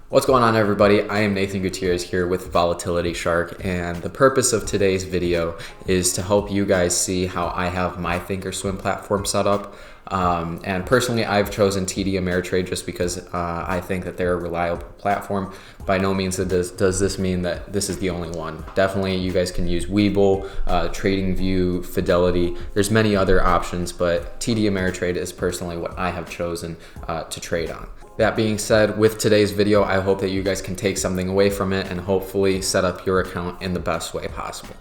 What's going on, everybody? I am Nathan Gutierrez here with Volatility Shark, and the purpose of today's video is to help you guys see how I have my THINKORSWIM platform set up. And personally, I've chosen TD-Ameritrade just because I think that they're a reliable platform. By no means does this mean that this is the only one. Definitely, you guys can use Webull, TradingView, Fidelity. There's many other options, but TD-Ameritrade is personally what I have chosen to trade on. That being said, with today's video, I hope that you guys can take something away from it and hopefully set up your account in the best way possible.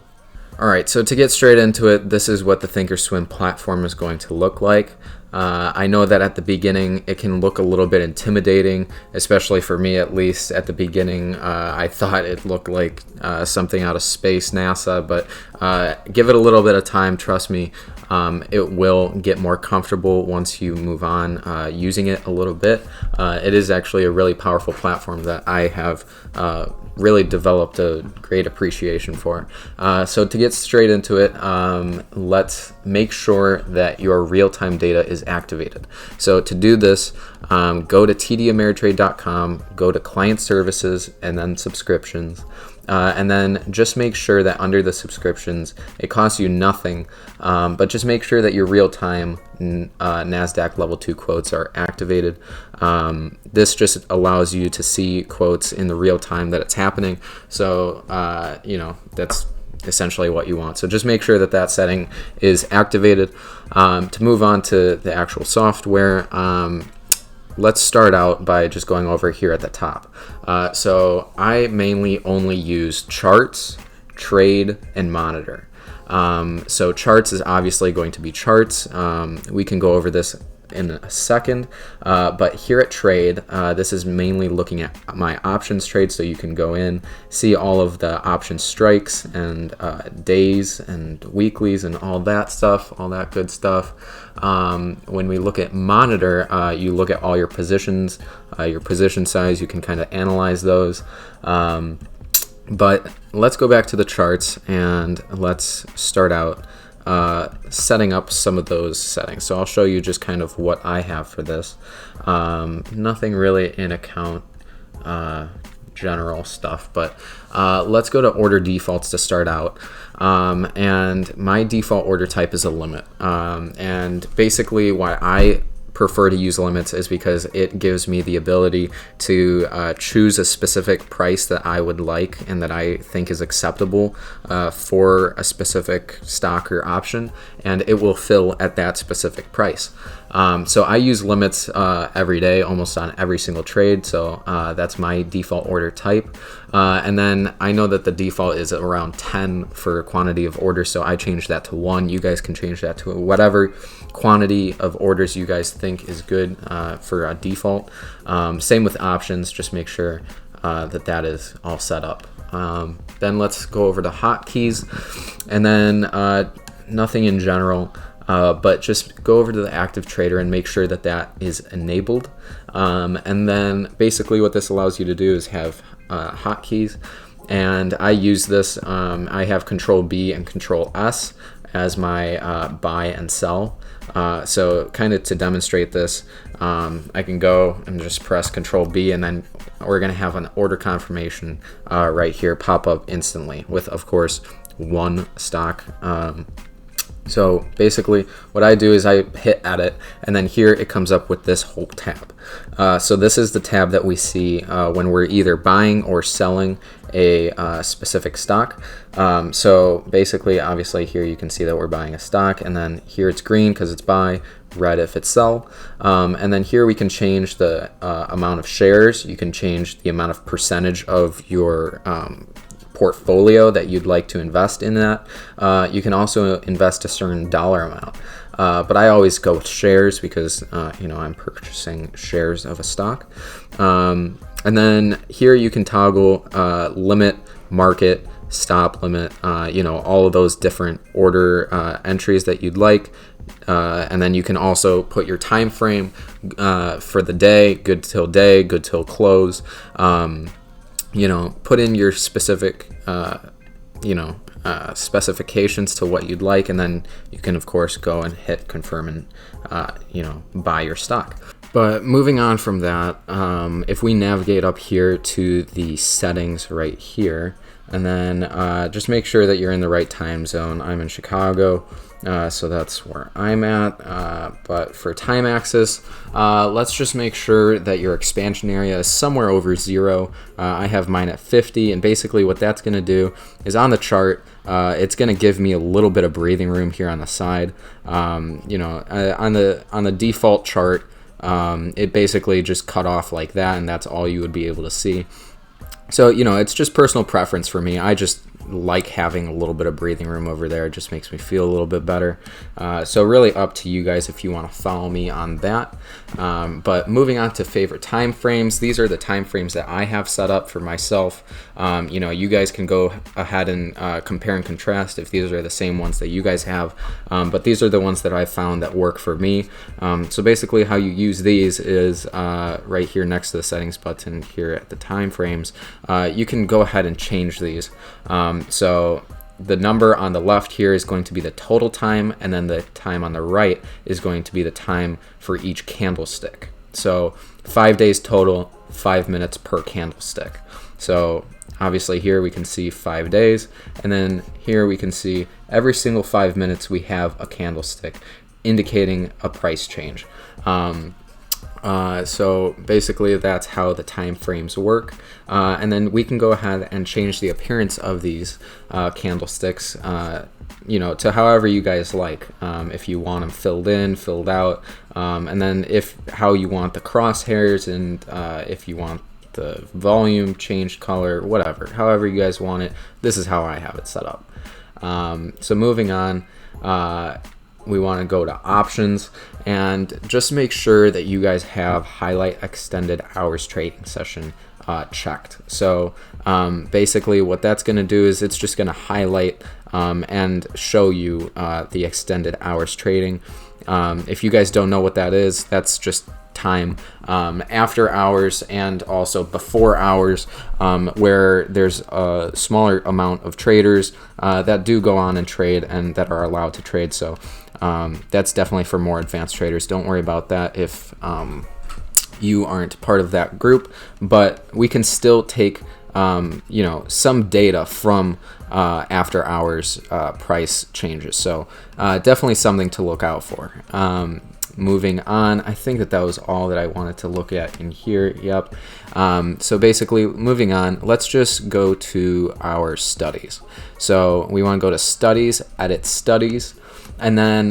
All right, so to get straight into it, this is what the THINKORSWIM platform is going to look like. I know that at the beginning it can look a little bit intimidating, especially for me at least. At the beginning, I thought it looked like something out of space, NASA, but give it a little bit of time. Trust me, it will get more comfortable once you move on using it a little bit. It is actually a really powerful platform that I have really developed a great appreciation for. So to get straight into it, let's make sure that your real-time data is activated. So to do this, go to TD-Ameritrade.com, go to Client Services, and then Subscriptions. And then just make sure that under the subscriptions, it costs you nothing, but just make sure that your real-time NASDAQ level 2 quotes are activated. This just allows you to see quotes in the real time that it's happening. So, that's essentially what you want. So just make sure that that setting is activated. To move on to the actual software, let's start out by just going over here at the top. So I mainly only use charts, trade, and monitor. So charts is obviously going to be charts. We can go over this in a second, but here at trade, this is mainly looking at my options trade, so you can go in, see all of the option strikes and days and weeklies and all that stuff, all that good stuff. When we look at monitor, you look at all your positions, your position size, you can kind of analyze those. But let's go back to the charts and let's start out setting up some of those settings. So I'll show you just kind of what I have for this. Nothing really in account general stuff, but let's go to order defaults to start out. And my default order type is a limit. And basically why I prefer to use limits is because it gives me the ability to choose a specific price that I would like and that I think is acceptable for a specific stock or option, and it will fill at that specific price. So I use limits every day, almost on every single trade. So that's my default order type. And then I know that the default is around 10 for quantity of orders, so I changed that to 1. You guys can change that to whatever quantity of orders you guys think is good for a default. Same with options, just make sure that that is all set up. Then let's go over to hotkeys, and then nothing in general. But just go over to the active trader and make sure that that is enabled. And then basically what this allows you to do is have hotkeys. And I use this, I have Control B and Control S as my buy and sell. So kind of to demonstrate this, I can go and just press Control B, and then we're going to have an order confirmation right here pop up instantly with, of course, one stock. So basically what I do is I hit edit, and then here it comes up with this whole tab. So this is the tab that we see when we're either buying or selling a specific stock. So basically, obviously here you can see that we're buying a stock, and then here it's green because it's buy, red if it's sell. And then here we can change the amount of shares. You can change the amount of percentage of your portfolio that you'd like to invest in that. You can also invest a certain dollar amount, but I always go with shares because I'm purchasing shares of a stock. And then here you can toggle limit, market, stop limit, all of those different order entries that you'd like. And then you can also put your time frame for the day, good till close. Put in your specific, specifications to what you'd like, and then you can, of course, go and hit confirm and, buy your stock. But moving on from that, if we navigate up here to the settings right here, and then just make sure that you're in the right time zone. I'm in Chicago, so that's where I'm at. But for time axis, let's just make sure that your expansion area is somewhere over 0. I have mine at 50, and basically what that's going to do is on the chart, it's going to give me a little bit of breathing room here on the side. On the default chart, it basically just cut off like that, and that's all you would be able to see. So, it's just personal preference for me. I just like having a little bit of breathing room over there. It just makes me feel a little bit better. So really up to you guys if you want to follow me on that. But moving on to favorite time frames, these are the time frames that I have set up for myself. You guys can go ahead and compare and contrast if these are the same ones that you guys have. But these are the ones that I found that work for me. So basically how you use these is right here next to the settings button here at the time frames. You can go ahead and change these. So the number on the left here is going to be the total time, and then the time on the right is going to be the time for each candlestick. So 5 days total, 5 minutes per candlestick. So obviously here we can see 5 days, and then here we can see every single 5 minutes we have a candlestick indicating a price change. So basically that's how the time frames work, and then we can go ahead and change the appearance of these candlesticks to however you guys like. If you want them filled in, filled out, and then how you want the crosshairs, and if you want the volume changed color, whatever, however you guys want it, this is how I have it set up. So moving on, we want to go to options and just make sure that you guys have highlight extended hours trading session checked. So basically what that's going to do is it's just going to highlight and show you the extended hours trading. If you guys don't know what that is, that's just time after hours and also before hours, where there's a smaller amount of traders that do go on and trade and that are allowed to trade. So that's definitely for more advanced traders. Don't worry about that if you aren't part of that group, but we can still take some data from after hours price changes. So definitely something to look out for. Moving on, I think that was all that I wanted to look at in here. Yep. So basically moving on, let's just go to our studies. So we want to go to studies, edit studies. And then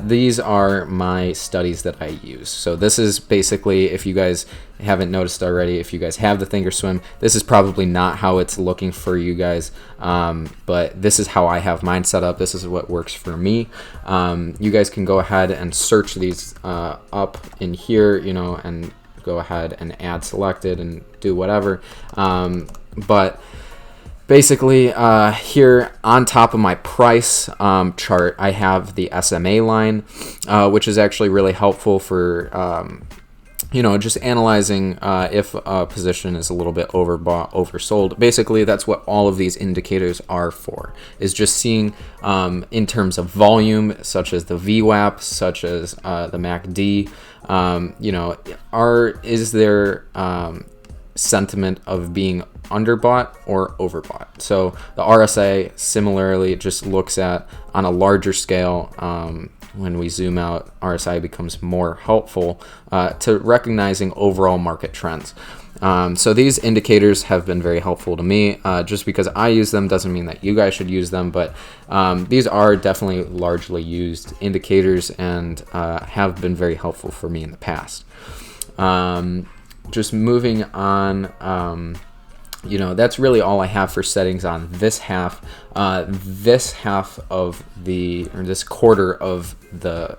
these are my studies that I use. So this is basically, if you guys haven't noticed already, if you guys have the THINKORSWIM, this is probably not how it's looking for you guys, but this is how I have mine set up. This is what works for me. You guys can go ahead and search these up in here, and go ahead and add selected and do whatever. But basically, here on top of my price chart, I have the SMA line, which is actually really helpful for just analyzing if a position is a little bit overbought, oversold. Basically, that's what all of these indicators are for, is just seeing in terms of volume, such as the VWAP, such as the MACD, is there sentiment of being underbought or overbought. So the RSI similarly just looks at on a larger scale. When we zoom out, RSI becomes more helpful to recognizing overall market trends. So these indicators have been very helpful to me. Just because I use them doesn't mean that you guys should use them, but these are definitely largely used indicators and have been very helpful for me in the past. Just moving on, that's really all I have for settings on this half. This quarter of the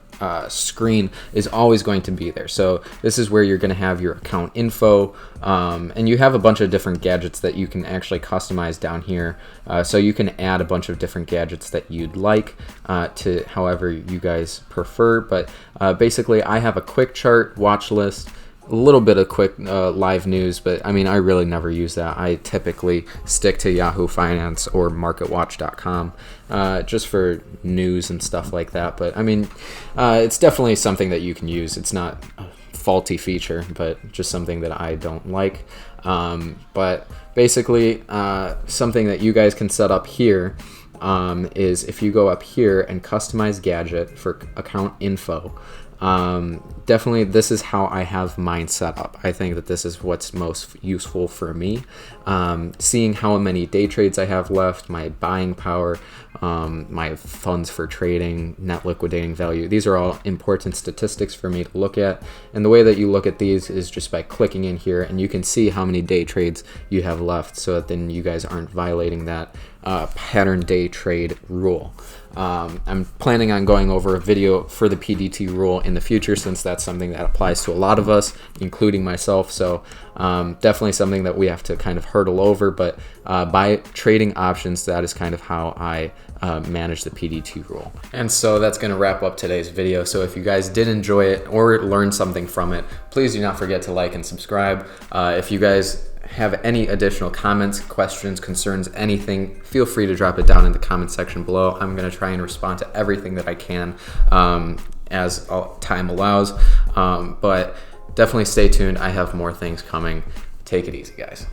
screen is always going to be there. So this is where you're going to have your account info, and you have a bunch of different gadgets that you can actually customize down here. So you can add a bunch of different gadgets that you'd like to however you guys prefer. But basically, I have a quick chart, watch list, a little bit of quick live news, but I mean, I really never use that. I typically stick to Yahoo Finance or MarketWatch.com just for news and stuff like that. But I mean, it's definitely something that you can use. It's not faulty feature, but just something that I don't like. But basically, something that you guys can set up here is if you go up here and customize gadget for account info. Definitely this is how I have mine set up. I think that this is what's most useful for me. Seeing how many day trades I have left, my buying power, my funds for trading, net liquidating value. These are all important statistics for me to look at. And the way that you look at these is just by clicking in here, and you can see how many day trades you have left, so that then you guys aren't violating that pattern day trade rule. I'm planning on going over a video for the PDT rule in the future, since that's something that applies to a lot of us, including myself. So definitely something that we have to kind of hurdle over, but by trading options, that is kind of how I manage the PDT rule. And so that's going to wrap up today's video. So if you guys did enjoy it or learn something from it, please do not forget to like and subscribe. If you guys have any additional comments, questions, concerns, anything, feel free to drop it down in the comment section below. I'm going to try and respond to everything that I can as time allows. But definitely stay tuned. I have more things coming. Take it easy, guys.